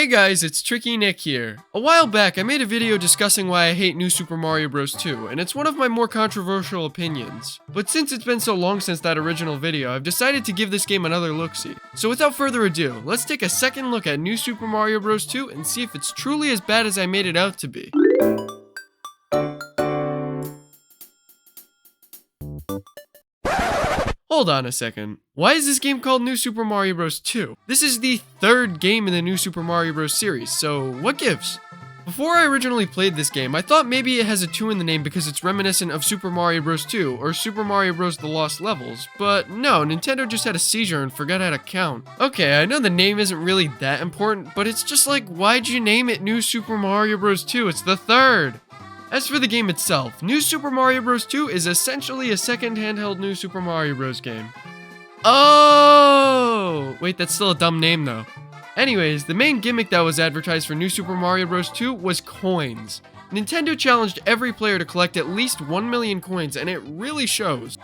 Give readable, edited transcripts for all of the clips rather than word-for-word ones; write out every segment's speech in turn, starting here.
Hey guys, it's Tricky Nick here. A while back, I made a video discussing why I hate New Super Mario Bros. 2, and it's one of my more controversial opinions. But since it's been so long since that original video, I've decided to give this game another look-see. So without further ado, let's take a second look at New Super Mario Bros. 2 and see if it's truly as bad as I made it out to be. Hold on a second. Why is this game called New Super Mario Bros. 2? This is the third game in the New Super Mario Bros. Series, so what gives? Before I originally played this game, I thought maybe it has a 2 in the name because it's reminiscent of Super Mario Bros. 2 or Super Mario Bros. The Lost Levels, but no, Nintendo just had a seizure and forgot how to count. Okay, I know the name isn't really that important, but it's just like, why'd you name it New Super Mario Bros. 2? It's the third! As for the game itself, New Super Mario Bros. 2 is essentially a second handheld New Super Mario Bros. Game. Oh! Wait, that's still a dumb name though. Anyways, the main gimmick that was advertised for New Super Mario Bros. 2 was coins. Nintendo challenged every player to collect at least 1 million coins, and it really shows.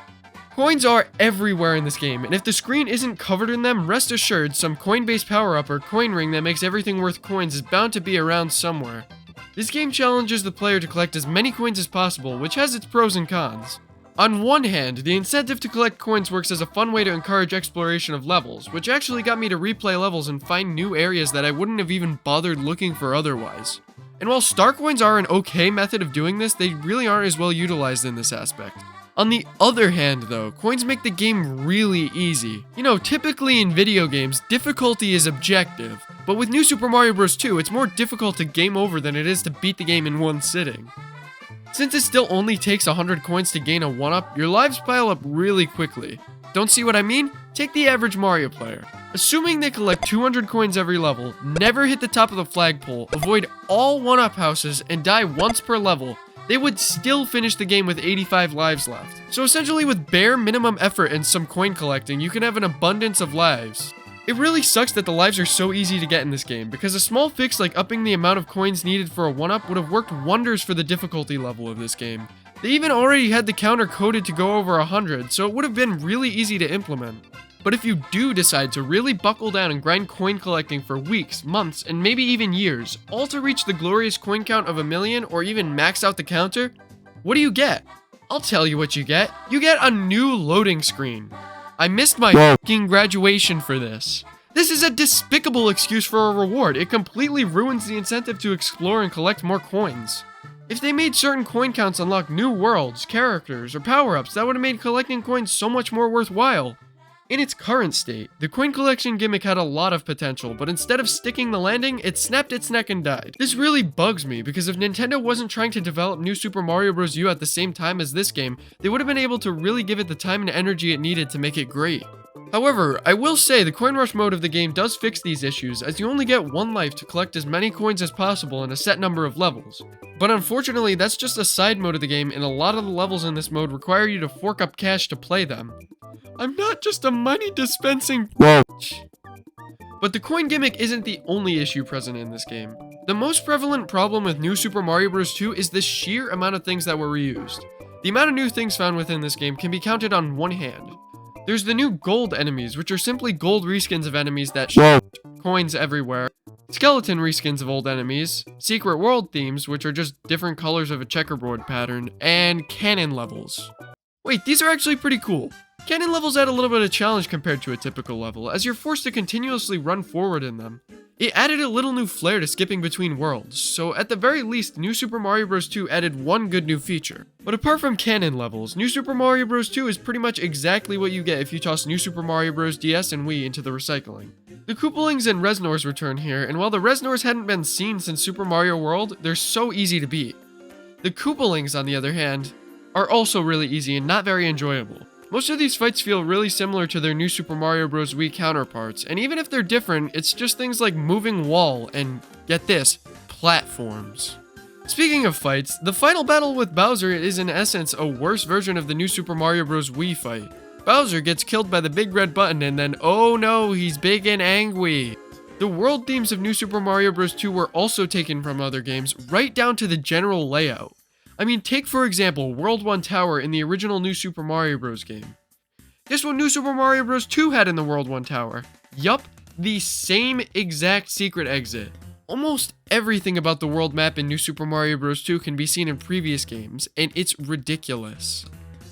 Coins are everywhere in this game, and if the screen isn't covered in them, rest assured some coin-based power-up or coin ring that makes everything worth coins is bound to be around somewhere. This game challenges the player to collect as many coins as possible, which has its pros and cons. On one hand, the incentive to collect coins works as a fun way to encourage exploration of levels, which actually got me to replay levels and find new areas that I wouldn't have even bothered looking for otherwise. And while star coins are an okay method of doing this, they really aren't as well utilized in this aspect. On the other hand though, coins make the game really easy. You know, typically in video games, difficulty is objective, but with New Super Mario Bros. 2, it's more difficult to game over than it is to beat the game in one sitting. Since it still only takes 100 coins to gain a 1-up, your lives pile up really quickly. Don't see what I mean? Take the average Mario player. Assuming they collect 200 coins every level, never hit the top of the flagpole, avoid all 1-up houses, and die once per level, they would still finish the game with 85 lives left. So essentially with bare minimum effort and some coin collecting, you can have an abundance of lives. It really sucks that the lives are so easy to get in this game, because a small fix like upping the amount of coins needed for a 1-up would have worked wonders for the difficulty level of this game. They even already had the counter coded to go over 100, so it would have been really easy to implement. But if you do decide to really buckle down and grind coin collecting for weeks, months, and maybe even years, all to reach the glorious coin count of 1 million or even max out the counter, what do you get? I'll tell you what you get. You get a new loading screen. I missed my fucking graduation for this. This is a despicable excuse for a reward. It completely ruins the incentive to explore and collect more coins. If they made certain coin counts unlock new worlds, characters, or power-ups, that would have made collecting coins so much more worthwhile. In its current state, the coin collection gimmick had a lot of potential, but instead of sticking the landing, it snapped its neck and died. This really bugs me, because if Nintendo wasn't trying to develop New Super Mario Bros. U at the same time as this game, they would have been able to really give it the time and energy it needed to make it great. However, I will say the coin rush mode of the game does fix these issues, as you only get 1 life to collect as many coins as possible in a set number of levels. But unfortunately, that's just a side mode of the game, and a lot of the levels in this mode require you to fork up cash to play them. I'm not just a money dispensing bitch. But the coin gimmick isn't the only issue present in this game. The most prevalent problem with New Super Mario Bros. 2 is the sheer amount of things that were reused. The amount of new things found within this game can be counted on one hand. There's the new gold enemies, which are simply gold reskins of enemies that coins everywhere. Skeleton reskins of old enemies, secret world themes, which are just different colors of a checkerboard pattern, and cannon levels. Wait, these are actually pretty cool. Cannon levels add a little bit of challenge compared to a typical level, as you're forced to continuously run forward in them. It added a little new flair to skipping between worlds, so at the very least, New Super Mario Bros. 2 added one good new feature. But apart from cannon levels, New Super Mario Bros. 2 is pretty much exactly what you get if you toss New Super Mario Bros. DS and Wii into the recycling. The Koopalings and Resnores return here, and while the Resnores hadn't been seen since Super Mario World, they're so easy to beat. The Koopalings, on the other hand, are also really easy and not very enjoyable. Most of these fights feel really similar to their New Super Mario Bros. Wii counterparts, and even if they're different, it's just things like moving wall and, get this, platforms. Speaking of fights, the final battle with Bowser is in essence a worse version of the New Super Mario Bros. Wii fight. Bowser gets killed by the big red button and then, oh no, he's big and angry. The world themes of New Super Mario Bros. 2 were also taken from other games, right down to the general layout. I mean, take for example World 1 Tower in the original New Super Mario Bros. Game. Guess what New Super Mario Bros. 2 had in the World 1 Tower? Yup, the same exact secret exit. Almost everything about the world map in New Super Mario Bros. 2 can be seen in previous games, and it's ridiculous.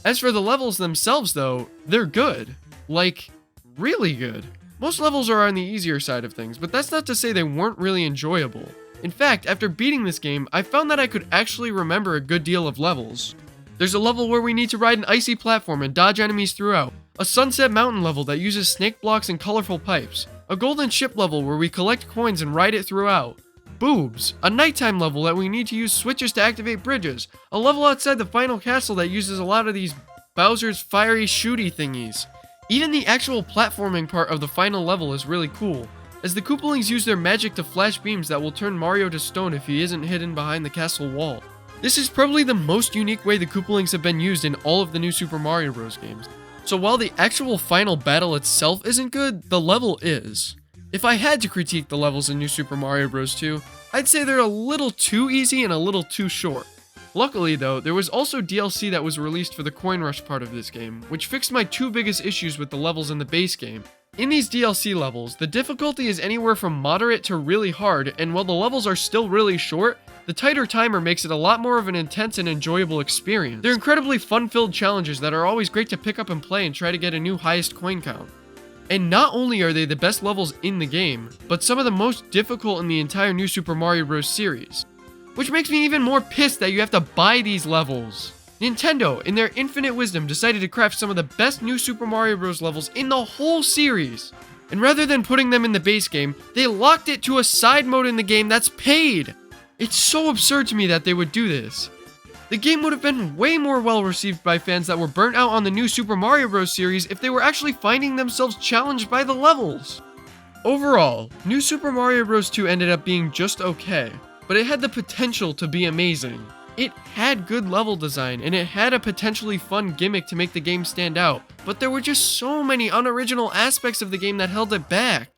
As for the levels themselves though, they're good. Like, really good. Most levels are on the easier side of things, but that's not to say they weren't really enjoyable. In fact, after beating this game, I found that I could actually remember a good deal of levels. There's a level where we need to ride an icy platform and dodge enemies throughout, a Sunset Mountain level that uses snake blocks and colorful pipes, a golden ship level where we collect coins and ride it throughout, boobs, a nighttime level that we need to use switches to activate bridges, a level outside the final castle that uses a lot of these Bowser's fiery shooty thingies. Even the actual platforming part of the final level is really cool, as the Koopalings use their magic to flash beams that will turn Mario to stone if he isn't hidden behind the castle wall. This is probably the most unique way the Koopalings have been used in all of the new Super Mario Bros. Games. So while the actual final battle itself isn't good, the level is. If I had to critique the levels in New Super Mario Bros. 2, I'd say they're a little too easy and a little too short. Luckily though, there was also DLC that was released for the coin rush part of this game, which fixed my two biggest issues with the levels in the base game. In these DLC levels, the difficulty is anywhere from moderate to really hard, and while the levels are still really short, the tighter timer makes it a lot more of an intense and enjoyable experience. They're incredibly fun-filled challenges that are always great to pick up and play and try to get a new highest coin count. And not only are they the best levels in the game, but some of the most difficult in the entire New Super Mario Bros. Series. Which makes me even more pissed that you have to buy these levels. Nintendo, in their infinite wisdom, decided to craft some of the best New Super Mario Bros. Levels in the whole series. And rather than putting them in the base game, they locked it to a side mode in the game that's paid. It's so absurd to me that they would do this. The game would have been way more well received by fans that were burnt out on the new Super Mario Bros. Series if they were actually finding themselves challenged by the levels. Overall, New Super Mario Bros. 2 ended up being just okay, but it had the potential to be amazing. It had good level design, and it had a potentially fun gimmick to make the game stand out, but there were just so many unoriginal aspects of the game that held it back.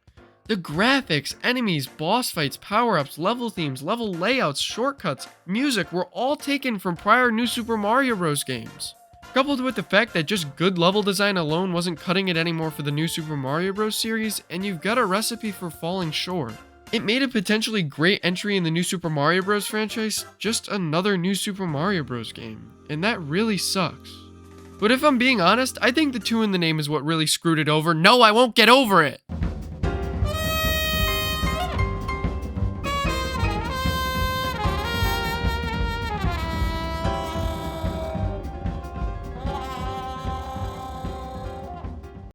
The graphics, enemies, boss fights, power-ups, level themes, level layouts, shortcuts, music were all taken from prior New Super Mario Bros. Games. Coupled with the fact that just good level design alone wasn't cutting it anymore for the New Super Mario Bros. Series, and you've got a recipe for falling short. It made a potentially great entry in the New Super Mario Bros. Franchise just another New Super Mario Bros. Game, and that really sucks. But if I'm being honest, I think the 2 in the name is what really screwed it over. No, I won't get over it!